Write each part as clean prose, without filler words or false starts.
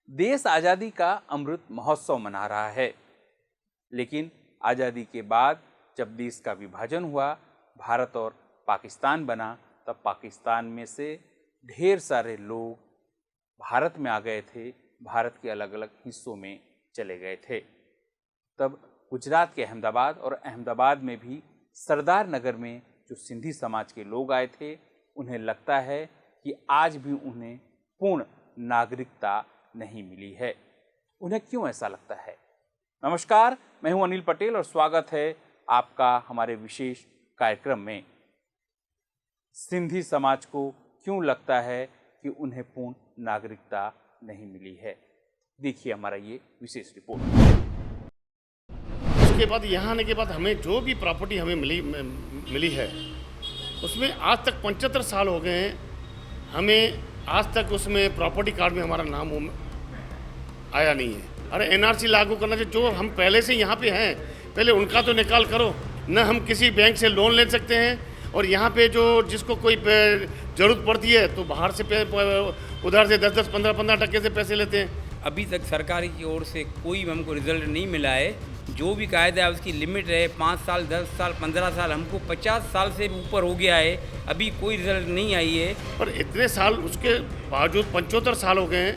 देश आज़ादी का अमृत महोत्सव मना रहा है, लेकिन आज़ादी के बाद जब देश का विभाजन हुआ, भारत और पाकिस्तान बना, तब पाकिस्तान में से ढेर सारे लोग भारत में आ गए थे, भारत के अलग अलग हिस्सों में चले गए थे। तब गुजरात के अहमदाबाद और अहमदाबाद में भी सरदार नगर में जो सिंधी समाज के लोग आए थे, उन्हें लगता है कि आज भी उन्हें पूर्ण नागरिकता नहीं मिली है। उन्हें क्यों ऐसा लगता है? नमस्कार, मैं हूं अनिल पटेल और स्वागत है आपका हमारे विशेष कार्यक्रम में। सिंधी समाज को क्यों लगता है कि उन्हें पूर्ण नागरिकता नहीं मिली है? देखिए हमारा ये विशेष रिपोर्ट। उसके बाद यहाँ आने के बाद हमें जो भी प्रॉपर्टी हमें मिली है, उसमें आज तक 75 साल हो गए हैं। हमें आज तक उसमें प्रॉपर्टी कार्ड में हमारा नाम आया नहीं है। अरे एनआरसी लागू करना चाहिए। जो हम पहले से यहाँ पे हैं, पहले उनका तो निकाल करो। न हम किसी बैंक से लोन ले सकते हैं, और यहाँ पे जो जिसको कोई ज़रूरत पड़ती है तो बाहर से उधार से 10-10, 15-15 टके से पैसे लेते हैं। अभी तक सरकार की ओर से कोई हमको रिजल्ट नहीं मिला है। जो भी कायदा है उसकी लिमिट है 5 साल, 10 साल, 15 साल, हमको 50 साल से ऊपर हो गया है, अभी कोई रिजल्ट नहीं आई है। पर इतने साल उसके बावजूद 75 साल हो गए हैं,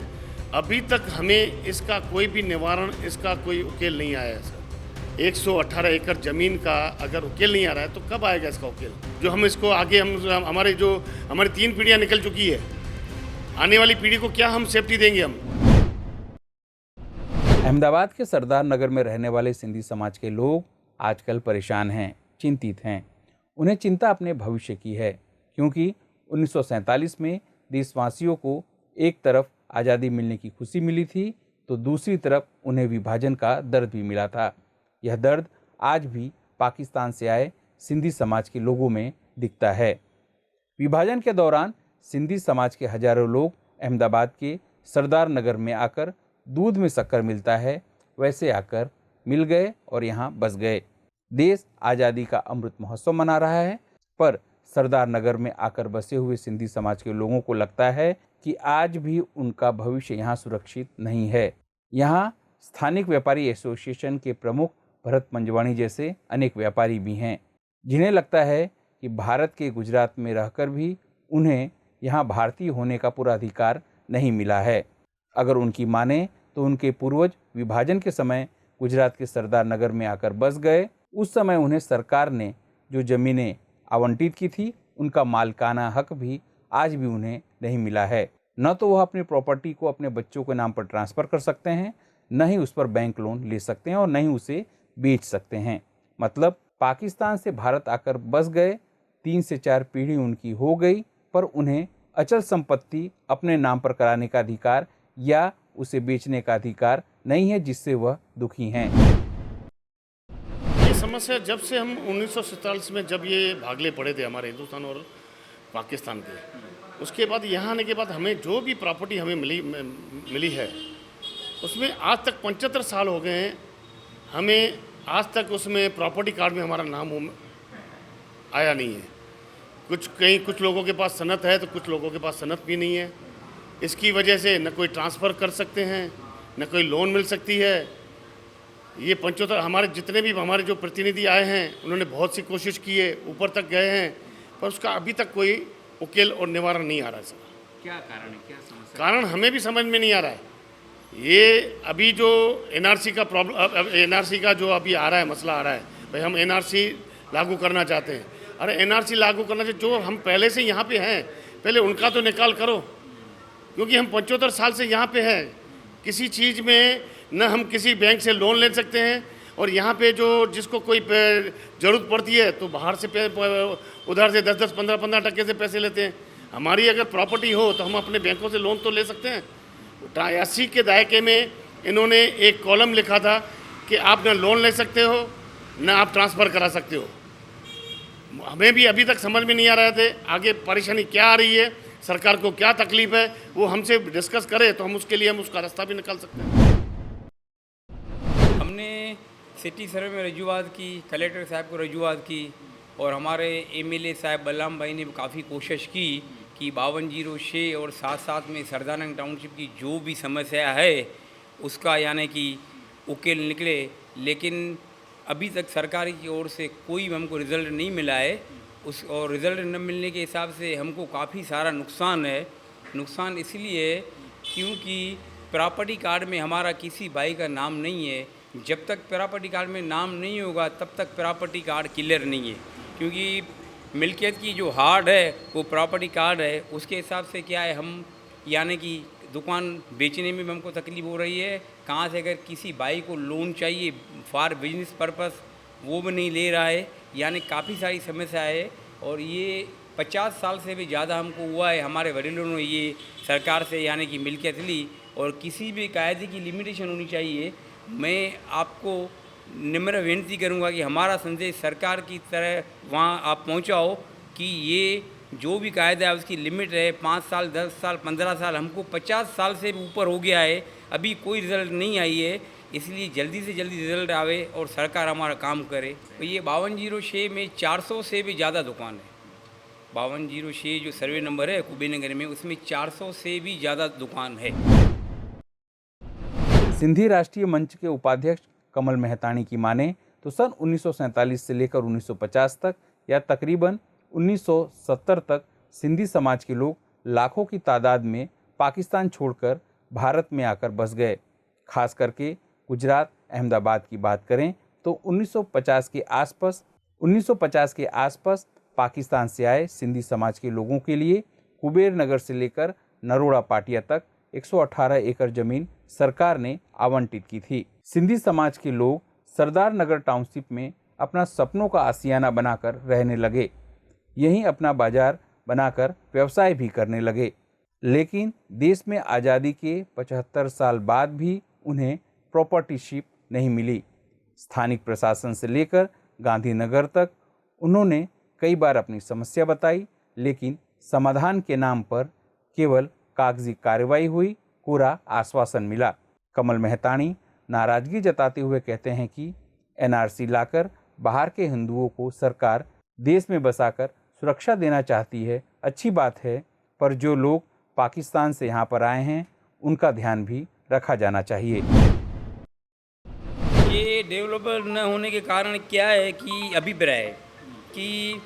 अभी तक हमें इसका कोई भी निवारण, इसका कोई उकेल नहीं आया है सर। 118 एकड़ ज़मीन का अगर उकेल नहीं आ रहा है तो कब आएगा इसका उकेल? जो हम इसको आगे हमारी 3 पीढ़ियाँ निकल चुकी है, आने वाली पीढ़ी को क्या हम सेफ्टी देंगे? हम अहमदाबाद के सरदार नगर में रहने वाले सिंधी समाज के लोग आजकल परेशान हैं, चिंतित हैं। उन्हें चिंता अपने भविष्य की है, क्योंकि 1947 में देशवासियों को एक तरफ आज़ादी मिलने की खुशी मिली थी, तो दूसरी तरफ उन्हें विभाजन का दर्द भी मिला था। यह दर्द आज भी पाकिस्तान से आए सिंधी समाज के लोगों में दिखता है। विभाजन के दौरान सिंधी समाज के हजारों लोग अहमदाबाद के सरदार नगर में आकर दूध में शक्कर मिलता है वैसे आकर मिल गए और यहाँ बस गए। देश आज़ादी का अमृत महोत्सव मना रहा है, पर सरदार नगर में आकर बसे हुए सिंधी समाज के लोगों को लगता है कि आज भी उनका भविष्य यहाँ सुरक्षित नहीं है। यहाँ स्थानिक व्यापारी एसोसिएशन के प्रमुख भरत मंजवाणी जैसे अनेक व्यापारी भी हैं, जिन्हें लगता है कि भारत के गुजरात में रहकर भी उन्हें यहाँ भारतीय होने का पूरा अधिकार नहीं मिला है। अगर उनकी माने तो उनके पूर्वज विभाजन के समय गुजरात के सरदार नगर में आकर बस गए। उस समय उन्हें सरकार ने जो ज़मीनें आवंटित की थी, उनका मालिकाना हक भी आज भी उन्हें नहीं मिला है। न तो वह अपनी प्रॉपर्टी को अपने बच्चों के नाम पर ट्रांसफ़र कर सकते हैं, न ही उस पर बैंक लोन ले सकते हैं, और न ही उसे बेच सकते हैं। मतलब पाकिस्तान से भारत आकर बस गए, 3 से 4 पीढ़ी उनकी हो गई, पर उन्हें अचल संपत्ति अपने नाम पर कराने का अधिकार या उसे बेचने का अधिकार नहीं है, जिससे वह दुखी हैं। ये समस्या जब से हम 1947 में जब ये भागले पड़े थे हमारे हिंदुस्तान और पाकिस्तान के, उसके बाद यहाँ आने के बाद हमें जो भी प्रॉपर्टी हमें मिली है, उसमें आज तक 75 साल हो गए हैं। हमें आज तक उसमें प्रॉपर्टी कार्ड में हमारा नाम आया नहीं है। कुछ लोगों के पास सनद है तो कुछ लोगों के पास सनद भी नहीं है। इसकी वजह से न कोई ट्रांसफ़र कर सकते हैं, न कोई लोन मिल सकती है। ये 75 हमारे जितने भी हमारे जो प्रतिनिधि आए हैं, उन्होंने बहुत सी कोशिश की है, ऊपर तक गए हैं, पर उसका अभी तक कोई उकेल और निवारण नहीं आ रहा है सर। क्या कारण है, क्या समस्या? कारण हमें भी समझ में नहीं आ रहा है। ये अभी जो एनआरसी का प्रॉब्लम, एनआरसी का जो अभी आ रहा है, मसला आ रहा है, भाई हम एनआरसी लागू करना चाहते हैं। अरे एनआरसी लागू करना चाहिए। जो हम पहले से यहाँ पे हैं, पहले उनका तो निकाल करो, क्योंकि हम 75 साल से यहाँ पे हैं। किसी चीज़ में न हम किसी बैंक से लोन ले सकते हैं, और यहाँ पे जो जिसको कोई ज़रूरत पड़ती है तो बाहर से उधार से 10-10, 15-15 टके से पैसे लेते हैं। हमारी अगर प्रॉपर्टी हो तो हम अपने बैंकों से लोन तो ले सकते हैं। 80 के दायके में इन्होंने एक कॉलम लिखा था कि आप न लोन ले सकते हो, न आप ट्रांसफ़र करा सकते हो। हमें भी अभी तक समझ में नहीं आ रहे थे आगे परेशानी क्या आ रही है, सरकार को क्या तकलीफ है, वो हमसे डिस्कस करे तो हम उसके लिए उसका रास्ता भी निकाल सकते हैं। हमने सिटी सर्वे में रजूआत की, कलेक्टर साहब को रजूआत की, और हमारे एमएलए साहब बलराम भाई ने काफ़ी कोशिश की कि 5206 और साथ साथ में सरदारनगर टाउनशिप की जो भी समस्या है उसका यानी कि उकेल निकले, लेकिन अभी तक सरकार की ओर से कोई हमको रिज़ल्ट नहीं मिला है। उस और रिज़ल्ट न मिलने के हिसाब से हमको काफ़ी सारा नुकसान है। नुकसान इसलिए है क्योंकि प्रॉपर्टी कार्ड में हमारा किसी भाई का नाम नहीं है। जब तक प्रॉपर्टी कार्ड में नाम नहीं होगा तब तक प्रॉपर्टी कार्ड क्लियर नहीं है, क्योंकि मिल्कियत की जो हार्ड है वो प्रॉपर्टी कार्ड है। उसके हिसाब से क्या है, हम यानी कि दुकान बेचने में भी हमको तकलीफ़ हो रही है। कहाँ से अगर किसी भाई को लोन चाहिए फॉर बिजनेस पर्पस वो भी नहीं ले रहा है, यानी काफ़ी सारी समस्या है। और ये 50 साल से भी ज़्यादा हमको हुआ है। हमारे वडीलों ने ये सरकार से यानी कि मिल्कियत ली, और किसी भी कायदे की लिमिटेशन होनी चाहिए। मैं आपको निम्र विनती करूंगा कि हमारा संदेश सरकार की तरह वहाँ आप पहुँचाओ कि ये जो भी कायदा है उसकी लिमिट है 5 साल, 10 साल, 15 साल। हमको 50 साल से भी ऊपर हो गया है, अभी कोई रिज़ल्ट नहीं आई है। इसलिए जल्दी से जल्दी रिज़ल्ट आवे और सरकार हमारा काम करे। तो ये 5206 में 400 से भी ज़्यादा दुकान है। 5206 जो सर्वे नंबर है कुबेर नगर में, उसमें 400 से भी ज़्यादा दुकान है। सिंधी राष्ट्रीय मंच के उपाध्यक्ष कमल मेहताणी की माने तो सन 1947 से लेकर 1950 तक या तकरीबन 1970 तक सिंधी समाज के लोग लाखों की तादाद में पाकिस्तान छोड़कर भारत में आकर बस गए। खास करके गुजरात, अहमदाबाद की बात करें तो 1950 के आसपास पाकिस्तान से आए सिंधी समाज के लोगों के लिए कुबेर नगर से लेकर नरोड़ा पाटिया तक 118 एकड़ जमीन सरकार ने आवंटित की थी। सिंधी समाज के लोग सरदार नगर टाउनशिप में अपना सपनों का आशियाना बनाकर रहने लगे। यहीं अपना बाजार बनाकर व्यवसाय भी करने लगे। लेकिन देश में आज़ादी के 75 साल बाद भी उन्हें प्रॉपर्टीशिप नहीं मिली। स्थानिक प्रशासन से लेकर गांधीनगर तक उन्होंने कई बार अपनी समस्या बताई, लेकिन समाधान के नाम पर केवल कागजी कार्रवाई हुई, पूरा आश्वासन मिला। कमल मेहताणी नाराजगी जताते हुए कहते हैं कि एनआरसी लाकर बाहर के हिंदुओं को सरकार देश में बसाकर सुरक्षा देना चाहती है, अच्छी बात है, पर जो लोग पाकिस्तान से यहाँ पर आए हैं उनका ध्यान भी रखा जाना चाहिए। ये डेवलपर न होने के कारण क्या है कि अभिप्राय है कि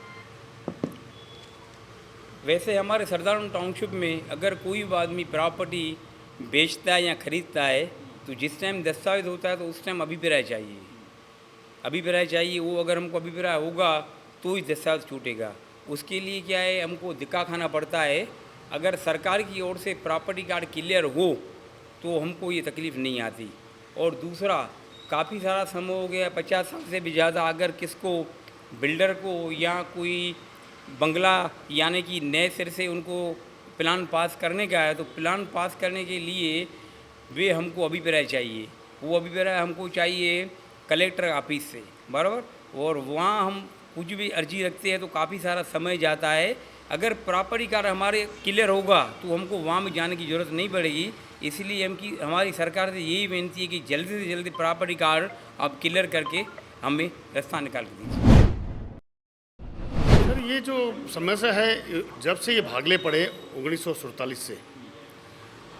वैसे हमारे सरदार टाउनशिप में अगर कोई भी आदमी प्रॉपर्टी बेचता है या ख़रीदता है तो जिस टाइम दस्तावेज होता है तो उस टाइम अभिप्राय चाहिए। वो अगर हमको अभिप्राय होगा तो ही दस्तावेज छूटेगा। उसके लिए क्या है, हमको धक्का खाना पड़ता है। अगर सरकार की ओर से प्रॉपर्टी कार्ड क्लियर हो तो हमको ये तकलीफ़ नहीं आती। और दूसरा, काफ़ी सारा समय हो गया 50 साल से भी ज़्यादा, अगर किसको बिल्डर को या कोई बंगला यानी कि नए सिर से उनको प्लान पास करने का है तो प्लान पास करने के लिए वे हमको अभिप्राय चाहिए। वो अभिप्राय हमको चाहिए कलेक्टर ऑफिस से, बराबर। और वहाँ हम कुछ भी अर्जी रखते हैं तो काफ़ी सारा समय जाता है। अगर प्रॉपर्टी कार्ड हमारे क्लियर होगा तो हमको वहाँ में जाने की ज़रूरत नहीं पड़ेगी। इसलिए हमारी सरकार से यही विनती है कि जल्दी से जल्दी प्रॉपर्टी कार्ड आप क्लियर करके हमें रास्ता निकाल के दीजिए। सर, ये जो समस्या है जब से ये भागले पड़े 1947 से,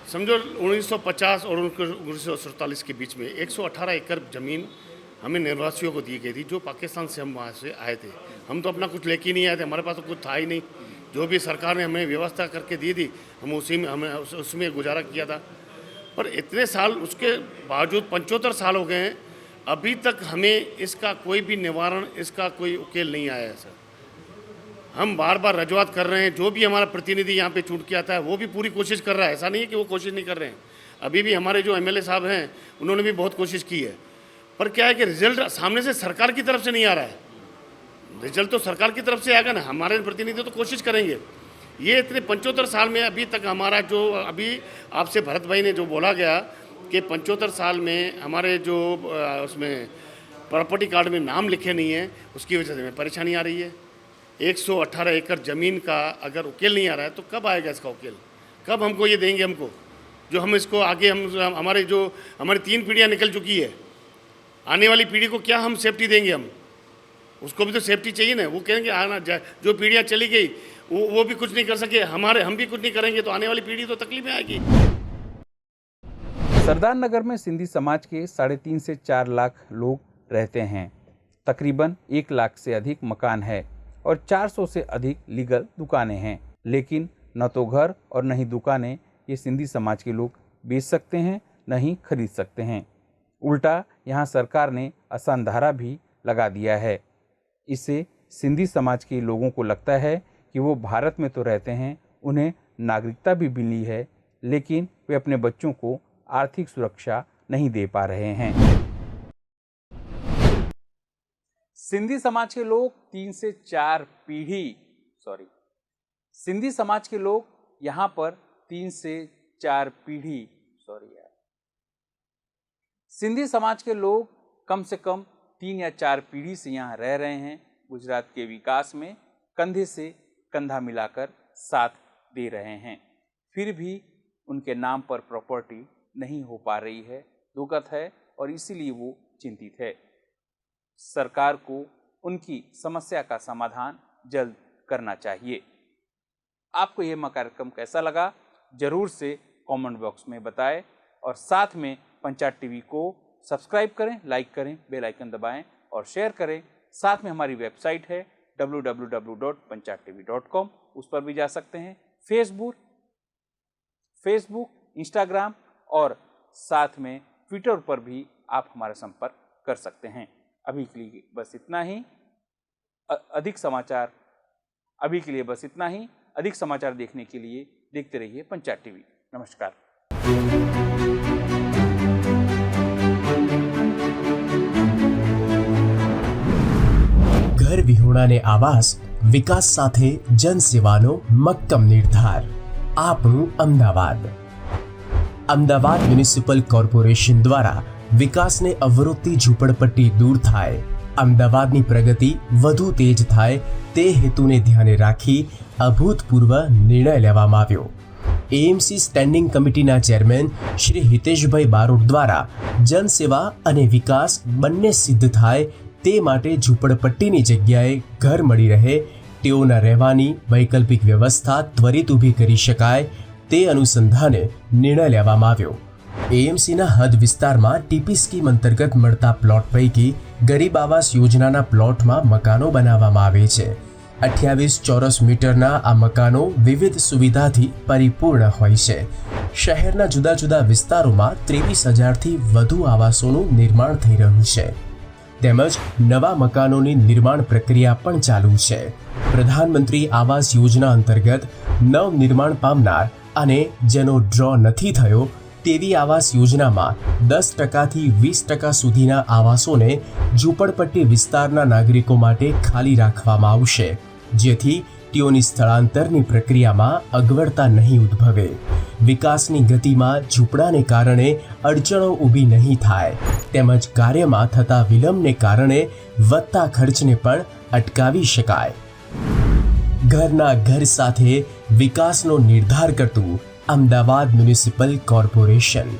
समझो 1950 और 1947 के बीच में 118 एकड़ ज़मीन हमें निर्वासियों को दी गई थी, जो पाकिस्तान से हम वहाँ से आए थे। हम तो अपना कुछ लेके नहीं आए थे, हमारे पास तो कुछ था ही नहीं। जो भी सरकार ने हमें व्यवस्था करके दी थी हम उसमें गुजारा किया था। पर इतने साल उसके बावजूद 75 साल हो गए हैं, अभी तक हमें इसका कोई भी निवारण, इसका कोई उकेल नहीं आया है। सर, हम बार बार रजूआत कर रहे हैं। जो भी हमारा प्रतिनिधि यहाँ पे चुन के आता है वो भी पूरी कोशिश कर रहा है, ऐसा नहीं है कि वो कोशिश नहीं कर रहे हैं। अभी भी हमारे जो एमएलए साहब हैं उन्होंने भी बहुत कोशिश की है, पर क्या है कि रिजल्ट सामने से सरकार की तरफ से नहीं आ रहा है। रिजल्ट तो सरकार की तरफ से आएगा ना, हमारे प्रतिनिधि तो कोशिश करेंगे। ये इतने 75 साल में अभी तक हमारा जो, अभी आपसे भरत भाई ने जो बोला गया कि 75 साल में हमारे जो उसमें प्रॉपर्टी कार्ड में नाम लिखे नहीं है, उसकी वजह से हमें परेशानी आ रही है। 118 एकड़ ज़मीन का अगर उकेल नहीं आ रहा है तो कब आएगा इसका उकेल? कब हमको ये देंगे हमको, जो हम इसको आगे हमारी 3 पीढ़ियाँ निकल चुकी है, आने वाली पीढ़ी को क्या हम सेफ्टी देंगे? हम उसको भी तो सेफ्टी चाहिए ना। वो कहेंगे आना जो पीढ़ियाँ चली गई वो भी कुछ नहीं कर सके, हम भी कुछ नहीं करेंगे तो आने वाली पीढ़ी तो तकलीफ में आएगी। सरदार नगर में सिंधी समाज के 3.5 से 4 लाख लोग रहते हैं। तकरीबन 1 लाख से अधिक मकान है और 400 से अधिक लीगल दुकानें हैं, लेकिन न तो घर और न ही दुकानें ये सिंधी समाज के लोग बेच सकते हैं, न ही खरीद सकते हैं। उल्टा यहाँ सरकार ने असानधारा भी लगा दिया है। इससे सिंधी समाज के लोगों को लगता है कि वो भारत में तो रहते हैं, उन्हें नागरिकता भी मिली है, लेकिन वे अपने बच्चों को आर्थिक सुरक्षा नहीं दे पा रहे हैं। सिंधी समाज के लोग 3 से 4 सिंधी समाज के लोग यहाँ पर 3 से 4 सिंधी समाज के लोग कम से कम 3 या 4 पीढ़ी से यहाँ रह रहे हैं। गुजरात के विकास में कंधे से कंधा मिलाकर साथ दे रहे हैं, फिर भी उनके नाम पर प्रॉपर्टी नहीं हो पा रही है। दुखद है और इसीलिए वो चिंतित है। सरकार को उनकी समस्या का समाधान जल्द करना चाहिए। आपको यह कार्यक्रम कैसा लगा जरूर से कमेंट बॉक्स में बताएं और साथ में पंचायत टीवी को सब्सक्राइब करें, लाइक करें, बेल आइकन दबाएं और शेयर करें। साथ में हमारी वेबसाइट है www.panchayattv.com, उस पर भी जा सकते हैं। फेसबुक, इंस्टाग्राम और साथ में ट्विटर पर भी आप हमारा संपर्क कर सकते हैं। अभी के लिए बस इतना ही। अधिक समाचार देखने के लिए देखते रहिए पंचायत टीवी। नमस्कार। ઘર વિહોણાને આવાસ, વિકાસ સાથે જનસેવાનો મક્કમ નિર્ધાર. આપણું અમદાવાદ. અમદાવાદ મ્યુનિસિપલ કોર્પોરેશન દ્વારા વિકાસને અવરોધતી ઝૂંપડપટ્ટી દૂર થાય, અમદાવાદની પ્રગતિ વધુ તેજ થાય તે હેતુને ધ્યાને રાખી અભૂતપૂર્વ નિર્ણય લેવામાં આવ્યો. એએમસી સ્ટેન્ડિંગ કમિટીના ચેરમેન શ્રી હિતેશભાઈ બારોટ દ્વારા જનસેવા અને વિકાસ બંને સિદ્ધ થાય તે માટે ઝૂંપડપટ્ટીની જગ્યાએ ઘર મળી રહે તેઓના રહેવાની વૈકલ્પિક વ્યવસ્થા ત્વરિત ઊભી કરી શકાય તે અનુસંધાને નિર્ણય લેવામાં આવ્યો. એએમસીના હદ વિસ્તારમાં ટીપી સ્કીમ અંતર્ગત મળતા પ્લોટ પૈકી ગરીબ આવાસ યોજનાના પ્લોટમાં મકાનો બનાવવામાં આવે છે. 28 ચોરસ મીટરના આ મકાનો વિવિધ સુવિધાથી પરિપૂર્ણ હોય છે. શહેરના જુદા જુદા વિસ્તારોમાં 23,000થી વધુ આવાસોનું નિર્માણ થઈ રહ્યું છે. તેમજ નવા મકાનોની નિર્માણ પ્રક્રિયા પણ ચાલુ છે. પ્રધાનમંત્રી આવાસ યોજના અંતર્ગત નવ નિર્માણ પામનાર અને જેનો ડ્રો નથી થયો તેવી આવાસ યોજનામાં 10% થી 20% સુધીના આવાસોને ઝૂંપડપટ્ટી વિસ્તારના નાગરિકો માટે ખાલી રાખવામાં આવશે, જેથી તેઓની સ્થળાંતરની પ્રક્રિયામાં અગવડતા નહીં ઉદ્ભવે. વિકાસની ગતિમાં ઝૂંપડાને કારણે અડચણો ઊભી નહીં થાય તેમજ કાર્યમાં થતા વિલંબને કારણે વધતા ખર્ચને પણ અટકાવી શકાય. ઘરના ઘર સાથે વિકાસનો નિર્ધાર કરતું અમદાવાદ મ્યુનિસિપલ કોર્પોરેશન.